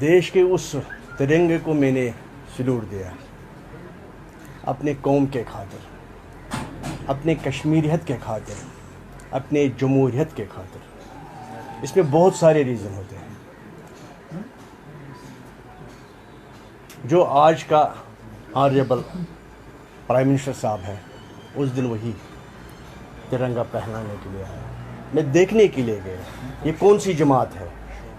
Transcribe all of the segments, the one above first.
देश के उस तिरंगे को मैंने सलूट दिया, अपने कौम के खातिर, अपने कश्मीरियत के खातिर, अपने जमहूरियत के खातिर। इसमें बहुत सारे रीज़न होते हैं। जो आज का ऑनरेबल प्राइम मिनिस्टर साहब है, उस दिन वही तिरंगा पहनाने के लिए आया। मैं देखने के लिए गया ये कौन सी जमात है,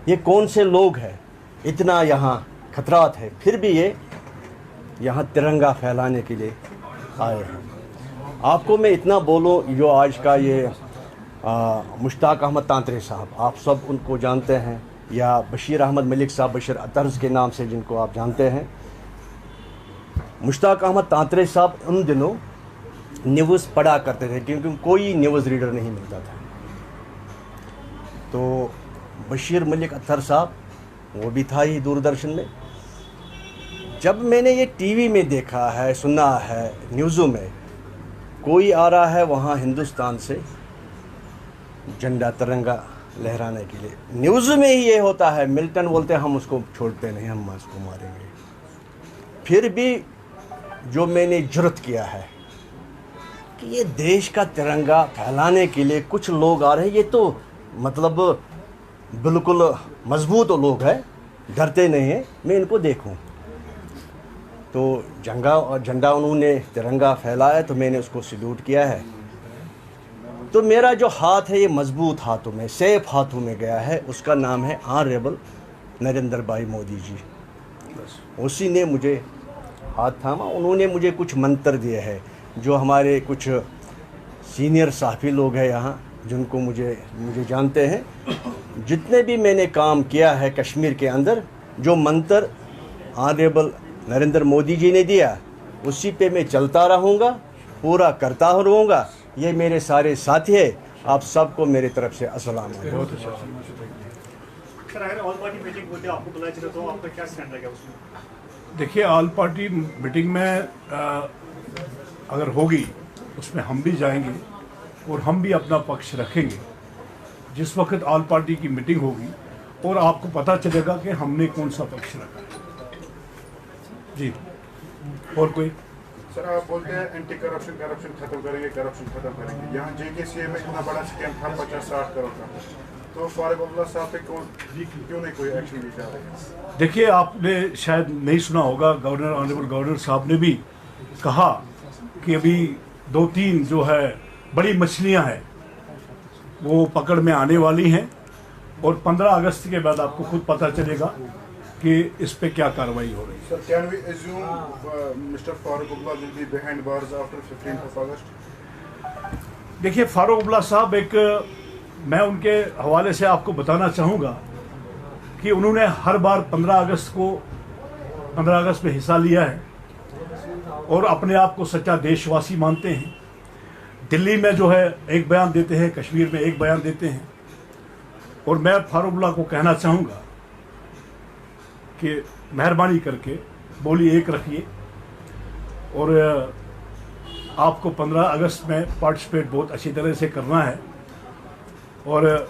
ये कौन से लोग हैं, इतना यहाँ खतरात है, फिर भी ये यहाँ तिरंगा फैलाने के लिए आए हैं। आपको मैं इतना बोलूँ, जो आज का ये मुश्ताक अहमद तांतरे साहब, आप सब उनको जानते हैं, या बशीर अहमद मलिक साहब, बशीर अतर्स के नाम से जिनको आप जानते हैं। मुश्ताक अहमद तांतरे साहब उन दिनों न्यूज़ पढ़ा करते थे, क्योंकि कोई न्यूज़ रीडर नहीं मिलता था। तो बशीर मलिक अतहर साहब, वो भी था ही दूरदर्शन में। जब मैंने ये टीवी में देखा है, सुना है, न्यूज़ों में कोई आ रहा है वहाँ हिंदुस्तान से झंडा तिरंगा लहराने के लिए, न्यूज़ में ही ये होता है, मिल्टन बोलते हैं हम उसको छोड़ते नहीं, हम उसको मारेंगे। फिर भी जो मैंने जुर्रत किया है कि ये देश का तिरंगा फैलाने के लिए कुछ लोग आ रहे हैं, ये तो मतलब बिल्कुल मजबूत लोग हैं, डरते नहीं हैं, मैं इनको देखूं। तो झंडा उन्होंने तिरंगा फैलाया तो मैंने उसको सल्यूट किया है। तो मेरा जो हाथ है ये मजबूत हाथों में, सेफ हाथों में गया है, उसका नाम है ऑनरेबल नरेंद्र भाई मोदी जी। उसी ने मुझे हाथ थामा, उन्होंने मुझे कुछ मंत्र दिए हैं। जो हमारे कुछ सीनियर साफी लोग हैं यहाँ, जिनको मुझे जानते हैं, जितने भी मैंने काम किया है कश्मीर के अंदर, जो मंत्र ऑनरेबल नरेंद्र मोदी जी ने दिया, उसी पे मैं चलता रहूँगा, पूरा करता रहूँगा। ये मेरे सारे साथी हैं, आप सबको मेरी तरफ से अस्सलाम। बहुत अच्छा सर, अगर ऑल पार्टी मीटिंग होती है, आपको बुलाया जाए तो आपका क्या स्टैंड रहेगा उसमें? देखिए, ऑल पार्टी मीटिंग में अगर होगी उसमें हम भी जाएंगे और हम भी अपना पक्ष रखेंगे। जिस वक्त ऑल पार्टी की मीटिंग होगी और आपको पता चलेगा कि हमने कौन सा पक्ष रखा है। जी, और कोई? सर, आप बोलते हैं एंटी करप्शन खत्म करेंगे, करप्शन खत्म करेंगे। यहाँ JKCA में इतना बड़ा स्कैम था 50-60 करोड़ का, तो फारूक अब्दुल्ला साहब पे क्यों नहीं कोई एक्शन लिया जा रहा है? देखिए, आपने शायद नहीं सुना होगा, ऑनरेबल गवर्नर साहब ने भी कहा कि अभी 2-3 जो है बड़ी मछलियां हैं वो पकड़ में आने वाली हैं, और 15 अगस्त के बाद आपको खुद पता चलेगा कि इस पे क्या कार्रवाई हो रही है। Sir, can we assume Mister Farooq Abdullah will be behind bars after 15 August? देखिए, फारूक अब्दुल्ला साहब, मैं उनके हवाले से आपको बताना चाहूँगा कि उन्होंने हर बार 15 अगस्त में हिस्सा लिया है और अपने आप को सच्चा देशवासी मानते हैं। दिल्ली में जो है एक बयान देते हैं, कश्मीर में एक बयान देते हैं। और मैं फारूक अब्दुल्ला को कहना चाहूँगा कि मेहरबानी करके बोली एक रखिए, और आपको 15 अगस्त में पार्टिसिपेट बहुत अच्छी तरह से करना है, और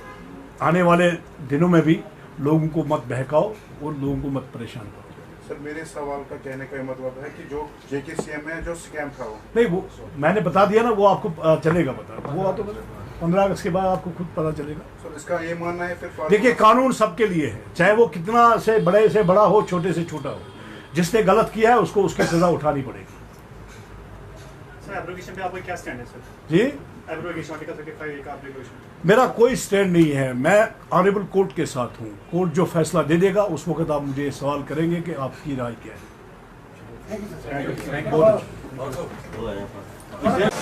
आने वाले दिनों में भी लोगों को मत बहकाओ और लोगों को मत परेशान करो। सर, मेरे सवाल का कहने का मतलब है कि जो JKCA में जो स्कैम था वो नहीं, वो मैंने बता दिया ना, वो आपको चलेगा पता, वो तो 15 अगस्त के बाद आपको खुद पता चलेगा। सर, इसका ये मानना है फिर? देखिए, कानून सबके लिए है, चाहे वो कितना से बड़ा हो, छोटे से छोटा हो। जिसने गलत किया है उसको उसकी सजा उठानी पड़ेगी। सर, एब्रोगेशन पे आपका क्या स्टैंड है सर? जी, एब्रोगेशन आर्टिकल 35 का एब्रोगेशन? मेरा कोई स्टैंड नहीं है, मैं ऑनरेबल कोर्ट के साथ हूँ। कोर्ट जो फैसला दे देगा उस वक्त आप मुझे सवाल करेंगे कि आपकी राय क्या है। बहुत अच्छा।